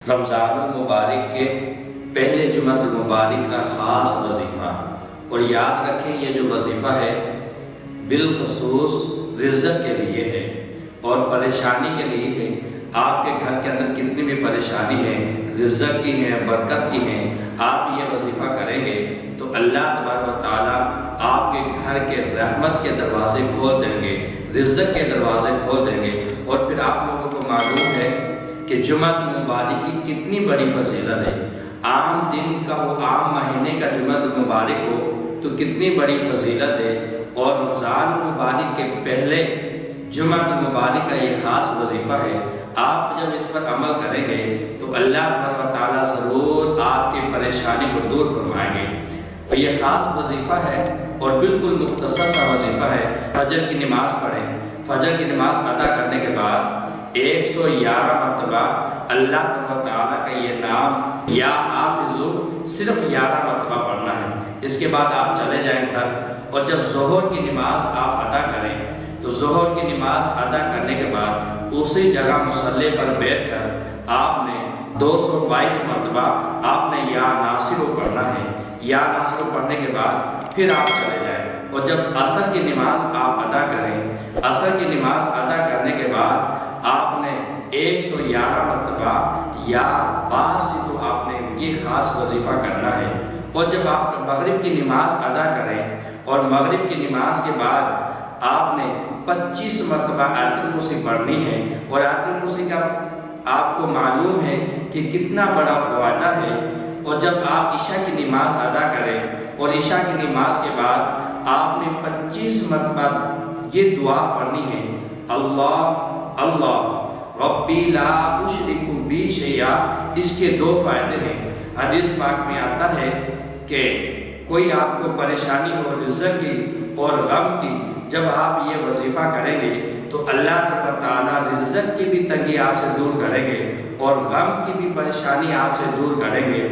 رمضان المبارک کے پہلے جمعہ المبارک کا خاص وظیفہ، اور یاد رکھیں یہ جو وظیفہ ہے بالخصوص رزق کے لیے ہے اور پریشانی کے لیے ہے۔ آپ کے گھر کے اندر کتنی بھی پریشانی ہے، رزق کی ہے، برکت کی ہے، آپ یہ وظیفہ کریں گے تو اللہ تبارک و تعالیٰ آپ کے گھر کے رحمت کے دروازے کھول دیں گے، رزق کے دروازے کھول دیں گے۔ اور پھر آپ لوگوں کو معلوم ہے کہ جمعہ المبارک کی کتنی بڑی فضیلت ہے۔ عام دن کا ہو، عام مہینے کا جمعہ المبارک ہو تو کتنی بڑی فضیلت ہے، اور رمضان المبارک کے پہلے جمعہ المبارک کا یہ خاص وظیفہ ہے۔ آپ جب اس پر عمل کریں گے تو اللہ تبارک و تعالیٰ ضرور آپ کی پریشانی کو دور فرمائیں گے۔ تو یہ خاص وظیفہ ہے اور بالکل مختصر سا وظیفہ ہے۔ فجر کی نماز پڑھیں، فجر کی نماز ادا کرنے کے بعد 111 مرتبہ اللہ تبارک و تعالیٰ کا یہ نام یا حافظو صرف 11 مرتبہ پڑھنا ہے۔ اس کے بعد آپ چلے جائیں گھر، اور جب ظہر کی نماز آپ ادا کریں تو ظہر کی نماز ادا کرنے کے بعد اسی جگہ مصلی پر بیٹھ کر آپ نے 222 مرتبہ آپ نے یا ناصر پڑھنا ہے۔ یا ناصر پڑھنے کے بعد پھر آپ چلے جائیں، اور جب عصر کی نماز آپ ادا کریں، عصر کی نماز ادا کرنے کے بعد آپ نے 111 مرتبہ یا باسطو آپ نے یہ خاص وظیفہ کرنا ہے۔ اور جب آپ مغرب کی نماز ادا کریں اور مغرب کی نماز کے بعد آپ نے 25 مرتبہ آیت الکرسی پڑھنی ہے، اور آیت الکرسی کا آپ کو معلوم ہے کہ کتنا بڑا فائدہ ہے۔ اور جب آپ عشاء کی نماز ادا کریں اور عشاء کی نماز کے بعد آپ نے 25 مرتبہ یہ دعا پڑھنی ہے، اللہ اللہ ربی لا اشرک بی شیئا۔ اس کے 2 فائدے ہیں۔ حدیث پاک میں آتا ہے کہ کوئی آپ کو پریشانی ہو رزق کی اور غم کی، جب آپ یہ وظیفہ کریں گے تو اللہ تعالیٰ رزق کی بھی تنگی آپ سے دور کریں گے اور غم کی بھی پریشانی آپ سے دور کریں گے۔